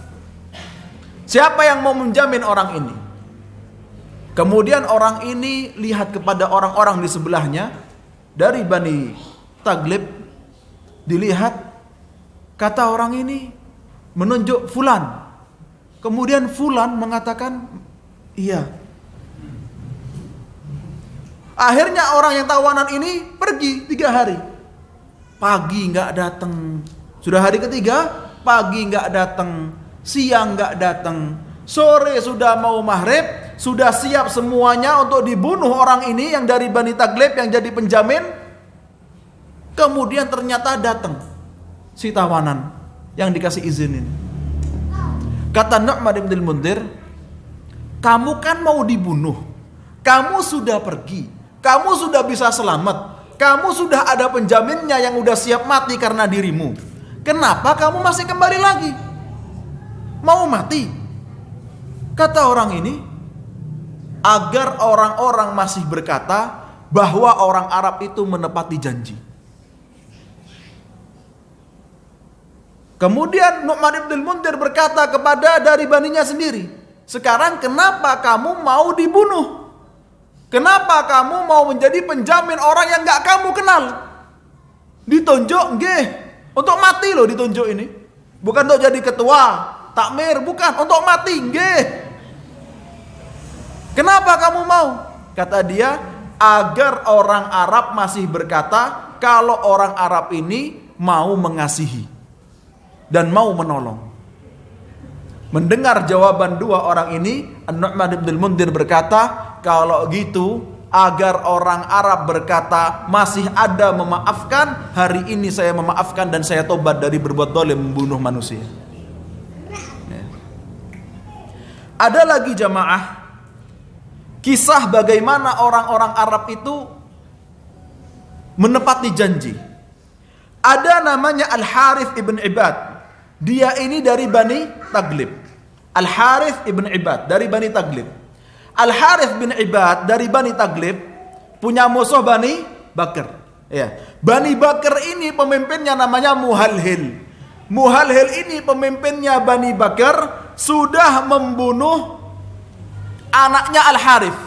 [SPEAKER 1] Siapa yang mau menjamin orang ini? Kemudian orang ini lihat kepada orang-orang di sebelahnya dari Bani Taglib, dilihat, kata orang ini menunjuk fulan. Kemudian fulan mengatakan iya. Akhirnya orang yang tawanan ini pergi 3 hari. Pagi nggak datang. Sudah hari ketiga, pagi nggak datang. Siang nggak datang, sore sudah mau maghrib, sudah siap semuanya untuk dibunuh orang ini yang dari Bani Taglib yang jadi penjamin. Kemudian ternyata datang si tawanan yang dikasih izin ini. Kata Nu'man ibn al-Mundhir, kamu kan mau dibunuh, kamu sudah pergi, kamu sudah bisa selamat, kamu sudah ada penjaminnya yang udah siap mati karena dirimu. Kenapa kamu masih kembali lagi? Mau mati? Kata orang ini, agar orang-orang masih berkata bahwa orang Arab itu menepati janji. Kemudian Nu'man ibn al-Mundhir berkata kepada dari baninya sendiri, sekarang kenapa kamu mau dibunuh? Kenapa kamu mau menjadi penjamin orang yang gak kamu kenal? Ditunjuk, nggih, untuk mati loh ditunjuk ini. Bukan untuk jadi ketua takmir, bukan, untuk mati, nggih. Kenapa kamu mau? Kata dia, agar orang Arab masih berkata kalau orang Arab ini mau mengasihi dan mau menolong. Mendengar jawaban 2 orang ini, An-Nu'man ibn al-Mundhir berkata, kalau gitu agar orang Arab berkata masih ada memaafkan, hari ini saya memaafkan dan saya tobat dari berbuat zalim membunuh manusia. Ada lagi jamaah, kisah bagaimana orang-orang Arab itu menepati janji. Ada namanya Al-Harith ibn Ibad. Dia ini dari Bani Taglib. Al-Harith ibn Ibad dari Bani Taglib. Al-Harith bin Ibad dari Bani Taglib punya musuh Bani Bakr. Ya. Bani Bakr ini pemimpinnya namanya Muhalhil. Muhalhil ini pemimpinnya Bani Bakr sudah membunuh anaknya Al-Harith.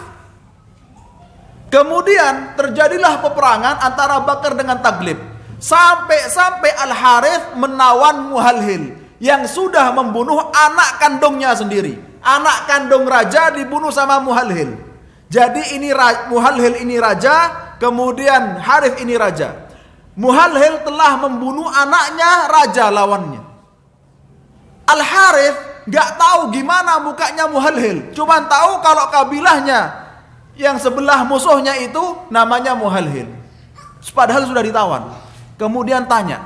[SPEAKER 1] Kemudian terjadilah peperangan antara Bakr dengan Taglib. Sampai Al-Harith menawan Muhalhil yang sudah membunuh anak kandungnya sendiri. Anak kandung raja dibunuh sama Muhalhil. Jadi ini Muhalhil ini raja, kemudian Harith ini raja. Muhalhil telah membunuh anaknya raja lawannya. Al-Harith gak tahu gimana mukanya Muhalhil, cuman tahu kalau kabilahnya yang sebelah musuhnya itu namanya Muhalhil. Padahal sudah ditawan. Kemudian tanya,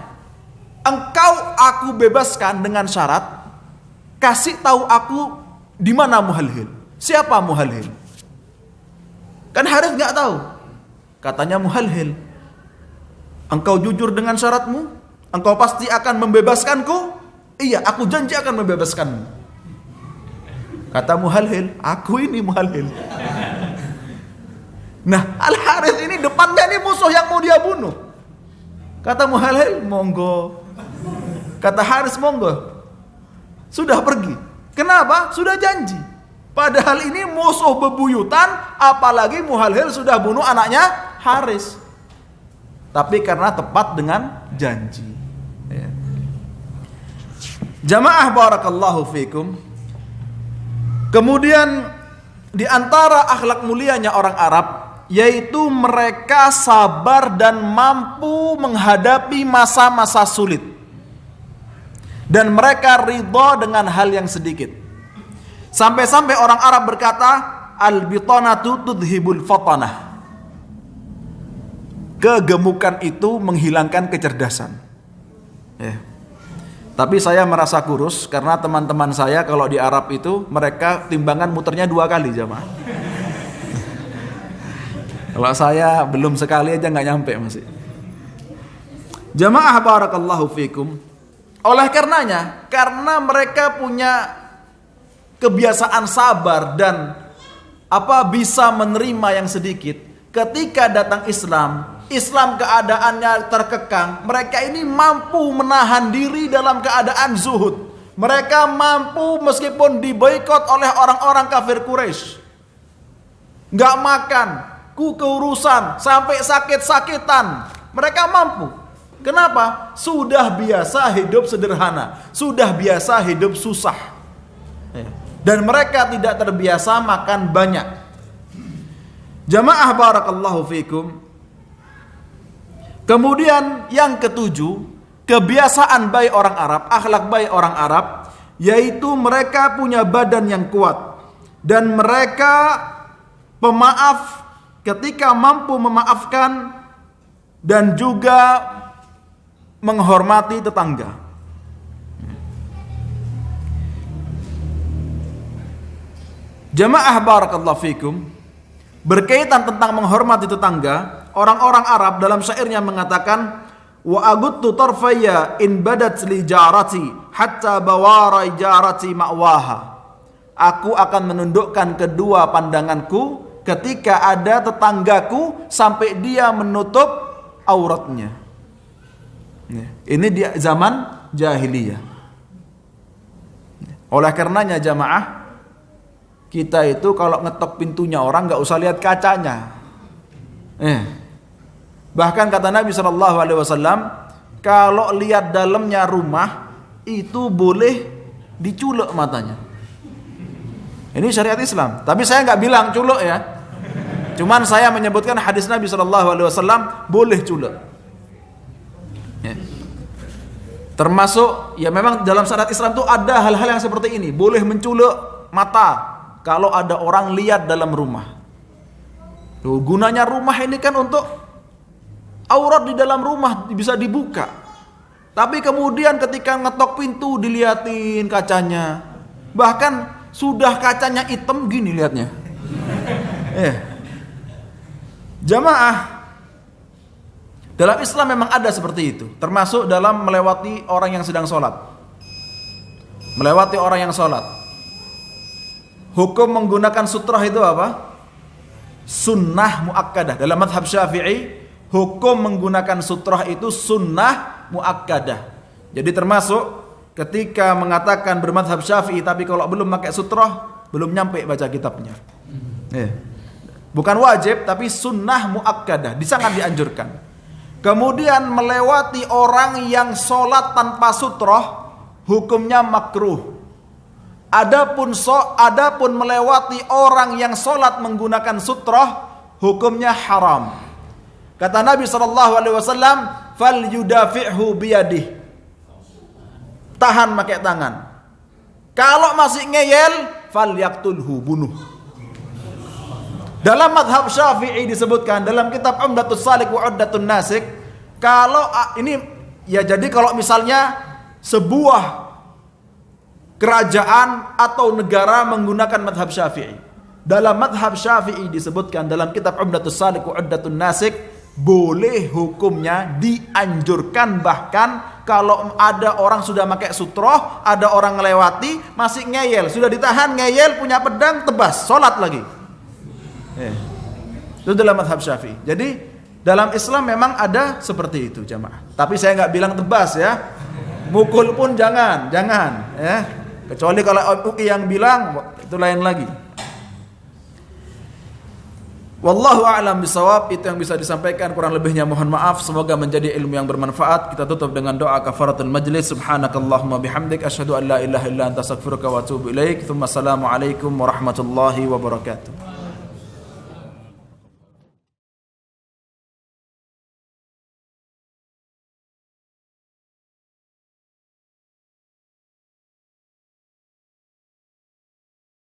[SPEAKER 1] engkau aku bebaskan dengan syarat kasih tahu aku di mana Muhalhil. Siapa Muhalhil? Kan Harith gak tahu. Katanya Muhalhil, engkau jujur dengan syaratmu? Engkau pasti akan membebaskanku? Iya, aku janji akan membebaskanmu. Kata Muhalhil, aku ini Muhalhil. Nah, Al-Harith ini depannya ini musuh yang mau dia bunuh. Kata Muhalhil, monggo. Kata Harith, monggo. Sudah pergi. Kenapa? Sudah janji. Padahal ini musuh bebuyutan, apalagi Muhalhil sudah bunuh anaknya Harith. Tapi karena tepat dengan janji. Ya. Jamaah barakallahu fikum. Kemudian di antara akhlak mulianya orang Arab, yaitu mereka sabar dan mampu menghadapi masa-masa sulit. Dan mereka ridha dengan hal yang sedikit. Sampai-sampai orang Arab berkata, al-bitanatu tudhibul fatanah. Kegemukan itu menghilangkan kecerdasan. Ya. Tapi saya merasa kurus karena teman-teman saya kalau di Arab itu mereka timbangan muternya 2 kali jamaah. Kalau saya belum sekali aja nggak nyampe masih. Jamaah barakallahu fikum. Oleh karenanya, karena mereka punya kebiasaan sabar dan bisa menerima yang sedikit, ketika datang Islam keadaannya terkekang, mereka ini mampu menahan diri dalam keadaan zuhud. Mereka mampu meskipun diboikot oleh orang-orang kafir Quraisy, nggak makan, keurusan, sampai sakit-sakitan, mereka mampu. Kenapa? Sudah biasa hidup sederhana, sudah biasa hidup susah. Dan mereka tidak terbiasa makan banyak. Jamaah barakallahu fikum. Kemudian yang ketujuh, kebiasaan baik orang Arab, akhlak baik orang Arab, yaitu mereka punya badan yang kuat. Dan mereka pemaaf ketika mampu memaafkan dan juga menghormati tetangga. Jamaah barakallahu fikum, berkaitan tentang menghormati tetangga, orang-orang Arab dalam syairnya mengatakan, wa aguttu tarfaya in badat li jarati hatta bawara jarati ma'waha. Aku akan menundukkan kedua pandanganku ketika ada tetanggaku sampai dia menutup auratnya. Ini di zaman jahiliyah. Oleh karenanya jamaah, kita itu kalau ngetok pintunya orang nggak usah lihat kacanya. Bahkan kata Nabi SAW, kalau lihat dalamnya rumah itu boleh diculek matanya. Ini syariat Islam. Tapi saya nggak bilang culek ya. Cuman saya menyebutkan hadis Nabi SAW boleh culek. Termasuk ya memang dalam syariat Islam itu ada hal-hal yang seperti ini, boleh menculek mata kalau ada orang lihat dalam rumah. Tuh, gunanya rumah ini kan untuk aurat di dalam rumah bisa dibuka. Tapi kemudian ketika ngetok pintu diliatin kacanya. Bahkan sudah kacanya hitam gini lihatnya. Jamaah, dalam Islam memang ada seperti itu. Termasuk dalam melewati orang yang sedang sholat. Melewati orang yang sholat. Hukum menggunakan sutrah itu apa? Sunnah muakkadah. Dalam mazhab Syafi'i, hukum menggunakan sutrah itu sunnah muakkadah. Jadi termasuk ketika mengatakan bermazhab Syafi'i, tapi kalau belum pakai sutrah, belum nyampe baca kitabnya. Bukan wajib, tapi sunnah muakkadah, sangat dianjurkan. Kemudian melewati orang yang sholat tanpa sutrah, hukumnya makruh. Adapun melewati orang yang sholat menggunakan sutrah, hukumnya haram. Kata Nabi SAW, fal yudafi'hu biyadih. Tahan pakai tangan. Kalau masih ngeyel, fal yaktulhu, bunuh. Dalam mazhab Syafi'i disebutkan dalam kitab Umdatus Salik wa Uddatun Nasik, kalau ini ya, jadi kalau misalnya sebuah kerajaan atau negara menggunakan mazhab Syafi'i, dalam mazhab Syafi'i disebutkan dalam kitab Umdatus Salik wa Uddatun Nasik, boleh hukumnya, dianjurkan bahkan kalau ada orang sudah pakai sutroh, ada orang ngelewati, masih ngeyel, sudah ditahan ngeyel, punya pedang, tebas, sholat lagi. Itu dalam mazhab Syafi'i. Jadi dalam Islam memang ada seperti itu jamaah. Tapi saya nggak bilang tebas ya, mukul pun jangan ya. Kecuali kalau UI yang bilang, itu lain lagi. Wallahu a'lam bisawab. Itu yang bisa disampaikan, kurang lebihnya mohon maaf. Semoga menjadi ilmu yang bermanfaat. Kita tutup dengan doa kafaratul majlis. Subhanakallahumma bihamdik asyhadu an la ilaha illa anta astaghfiruka wa atubu ilaik. Tsumma assalamu alaikum warahmatullahi wabarakatuh.